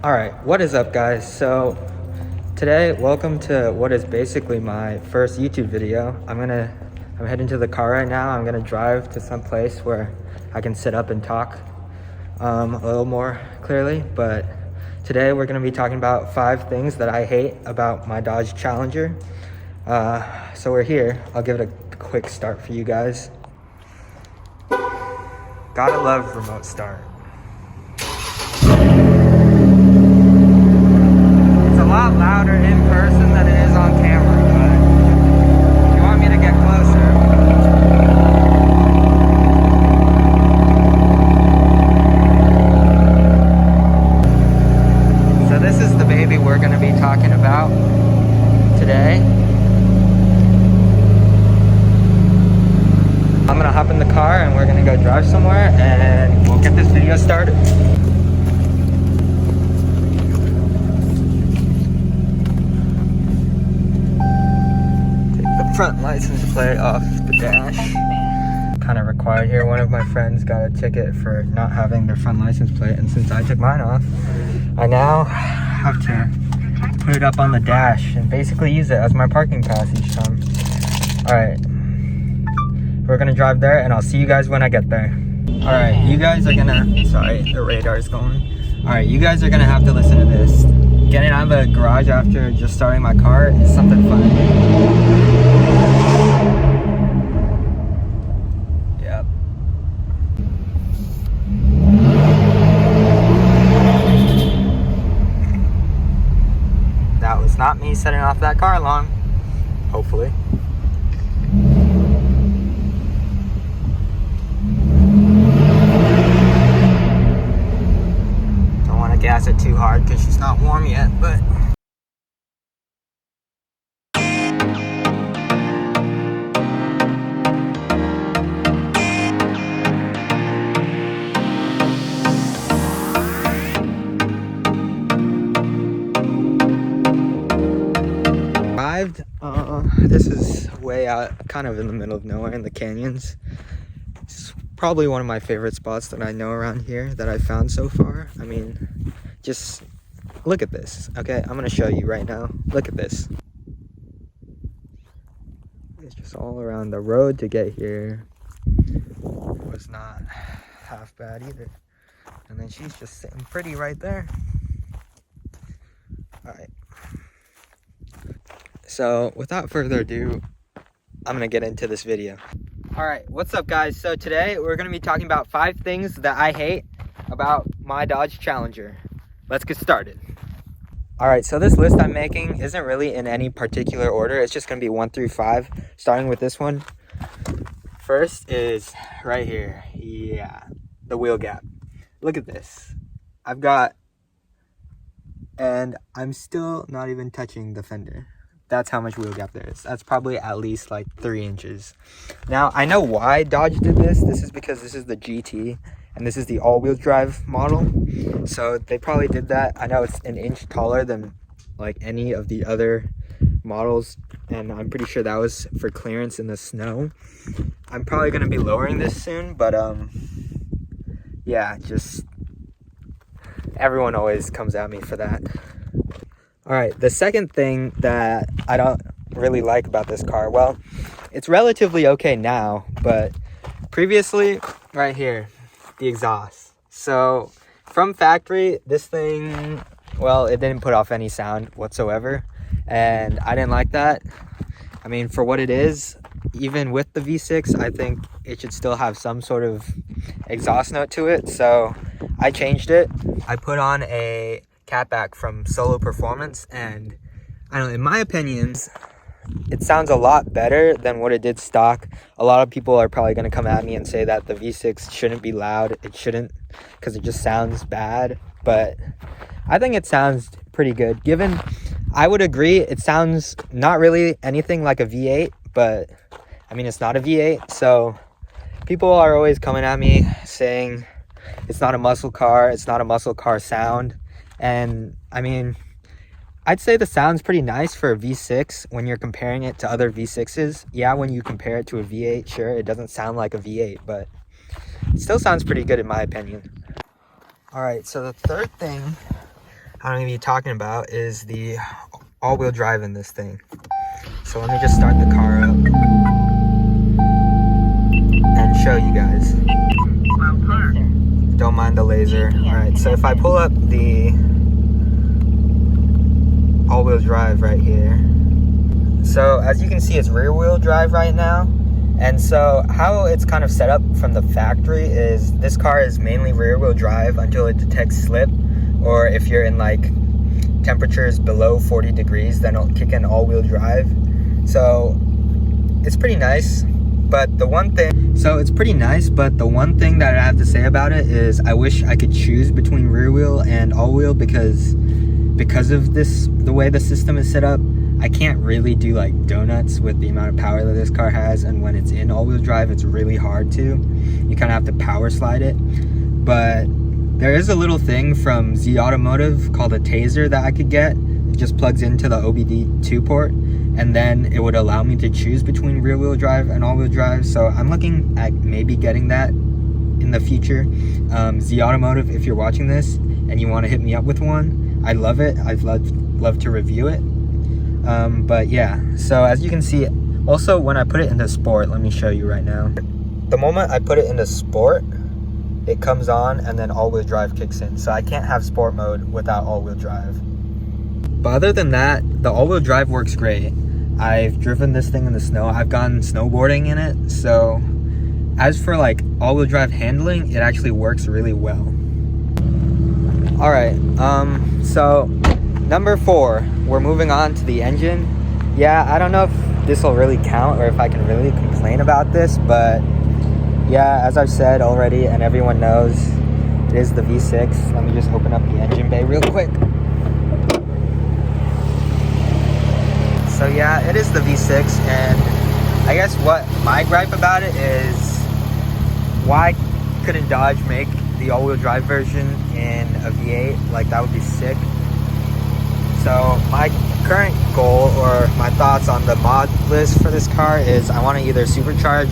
All right, what is up, guys? So today, welcome to what is basically my first YouTube video. I'm heading to the car right now. I'm gonna drive to some place where I can sit up and talk a little more clearly. But today we're gonna be talking about 5 things that I hate about my Dodge Challenger. So we're here. I'll give it a quick start for you guys. Gotta love remote start. A lot louder in person than it is on camera, but if you want me to get closer. So this is the baby we're going to be talking about today. I'm going to hop in the car and we're going to go drive somewhere and we'll get this video started. Front license plate off the dash. Kind of required here. One of my friends got a ticket for not having their front license plate, and since I took mine off, I now have to put it up on the dash and basically use it as my parking pass each time. Alright, we're gonna drive there and I'll see you guys when I get there. Alright, you guys are gonna, sorry, the radar is going. Alright, you guys are gonna have to listen to this. Getting out of the garage after just starting my car is something fun. Yep. That was not me setting off that car alarm. Hopefully. Don't want to gas it too hard because she's not warm yet, but this is way out, kind of in the middle of nowhere in the canyons. It's probably one of my favorite spots that I know around here that I've found so far. I mean, just look at this. Okay, I'm gonna show you right now. Look at this. It's just all around. The road to get here was not half bad either. And then she's just sitting pretty right there. All right. So without further ado, I'm gonna get into this video. All right, what's up, guys? So today we're gonna be talking about 5 things that I hate about my Dodge Challenger. Let's get started. All right, so this list I'm making isn't really in any particular order. It's just gonna be 1 through 5, starting with this one. First is right here. Yeah, the wheel gap. Look at this. And I'm still not even touching the fender. That's how much wheel gap there is. That's probably at least like 3 inches. Now, I know why Dodge did this. This is because this is the GT and this is the all-wheel drive model. So they probably did that. I know it's an inch taller than like any of the other models, and I'm pretty sure that was for clearance in the snow. I'm probably gonna be lowering this soon, but yeah, just everyone always comes at me for that. All right, the second thing that I don't really like about this car, well, it's relatively okay now, but previously, right here, the exhaust. So from factory, this thing, well, it didn't put off any sound whatsoever, and I didn't like that. I mean, for what it is, even with the V6, I think it should still have some sort of exhaust note to it, so I changed it. I put on a catback from Solo Performance, and I don't know, in my opinion, it sounds a lot better than what it did stock. A lot of people are probably going to come at me and say that the V6 shouldn't be loud. It shouldn't, because it just sounds bad, but I think it sounds pretty good. Given, I would agree, it sounds not really anything like a V8, but I mean, it's not a V8, so people are always coming at me saying it's not a muscle car, it's not a muscle car sound. And I mean, I'd say the sound's pretty nice for a V6 when you're comparing it to other V6s. Yeah, when you compare it to a V8, sure, it doesn't sound like a V8, but it still sounds pretty good in my opinion. All right, so the third thing I'm gonna be talking about is the all-wheel drive in this thing. So let me just start the car up and show you guys. Don't mind the laser. Alright, so if I pull up the all-wheel drive right here. So as you can see, it's rear-wheel drive right now. And so how it's kind of set up from the factory is this car is mainly rear-wheel drive until it detects slip, or if you're in like temperatures below 40 degrees, then it'll kick in all-wheel drive. So it's pretty nice, but the one thing that I have to say about it is I wish I could choose between rear wheel and all-wheel because of the way the system is set up. I can't really do like donuts with the amount of power that this car has, and when it's in all-wheel drive, it's really hard to. You kind of have to power slide it. But there is a little thing from Z Automotive called a taser that I could get. It just plugs into the OBD2 port, and then it would allow me to choose between rear-wheel drive and all-wheel drive. So I'm looking at maybe getting that in the future. Z Automotive, if you're watching this and you want to hit me up with one, I'd love it. I'd love to review it. But yeah, so as you can see, also when I put it into sport, let me show you right now. The moment I put it into sport, it comes on and then all-wheel drive kicks in. So I can't have sport mode without all-wheel drive. But other than that, the all-wheel drive works great. I've driven this thing in the snow. I've gone snowboarding in it. So as for like all-wheel drive handling, it actually works really well. All right, so number 4, we're moving on to the engine. Yeah, I don't know if this will really count or if I can really complain about this, but yeah, as I've said already and everyone knows, it is the V6. Let me just open up the engine bay real quick. So yeah, it is the V6, and I guess what my gripe about it is, why couldn't Dodge make the all-wheel drive version in a V8? Like, that would be sick. So my current goal, or my thoughts on the mod list for this car, is I want to either supercharge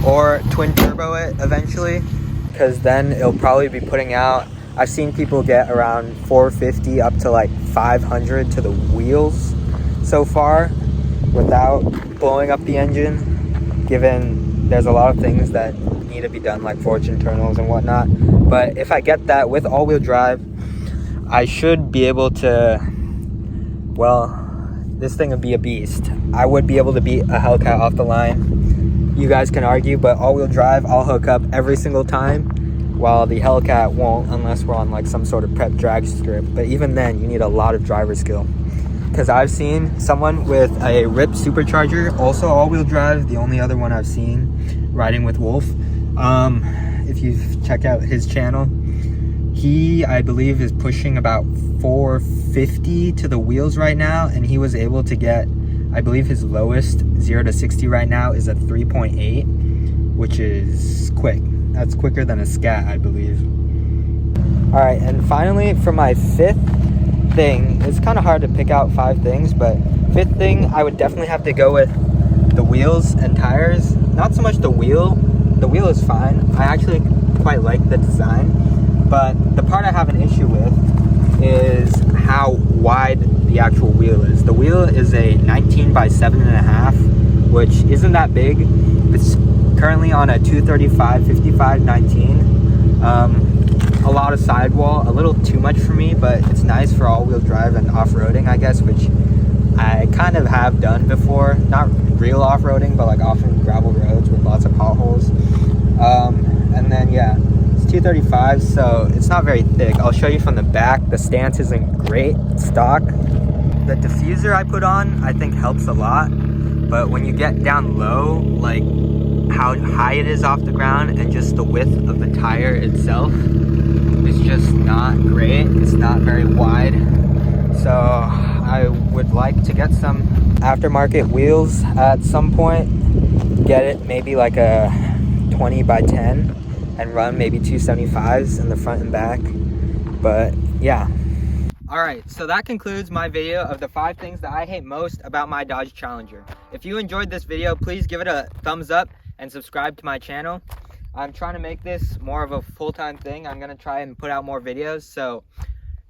or twin turbo it eventually, because then it'll probably be putting out, I've seen people get around 450 up to like 500 to the wheels so far without blowing up the engine, given there's a lot of things that need to be done like forged internals and whatnot. But if I get that with all-wheel drive, I should be able to, well, this thing would be a beast. I would be able to beat a Hellcat off the line. You guys can argue, but all-wheel drive, I'll hook up every single time, while the Hellcat won't, unless we're on like some sort of prep drag strip. But even then, you need a lot of driver skill. Because I've seen someone with a RIP supercharger, also all-wheel drive, the only other one I've seen, riding with Wolf. If you've checked out his channel, he, I believe, is pushing about 450 to the wheels right now, and he was able to get, I believe his lowest 0 to 60 right now is a 3.8, which is quick. That's quicker than a Scat, I believe. All right, and finally, for my 5th thing, it's kind of hard to pick out 5 things, but 5th thing, I would definitely have to go with the wheels and tires. Not so much the wheel. The wheel is fine. I actually quite like the design, but the part I have an issue with is how wide the actual wheel is. The wheel is a 19 by 7.5, which isn't that big. It's currently on a 235 55 19. A lot of sidewall, a little too much for me, but it's nice for all-wheel drive and off-roading, I guess, which I kind of have done before. Not real off-roading, but like often gravel roads with lots of potholes. And then yeah, it's 235, so it's not very thick. I'll show you from the back. The stance isn't great stock. The diffuser I put on, I think, helps a lot, but when you get down low, like how high it is off the ground and just the width of the tire itself is just not great. It's not very wide. So I would like to get some aftermarket wheels at some point, get it maybe like a 20 by 10 and run maybe 275s in the front and back. But yeah. All right, so that concludes my video of the 5 things that I hate most about my Dodge Challenger. If you enjoyed this video, please give it a thumbs up and subscribe to my channel. I'm trying to make this more of a full-time thing. I'm gonna try and put out more videos, so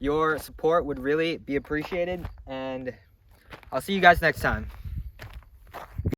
Your support would really be appreciated, and I'll see you guys next time.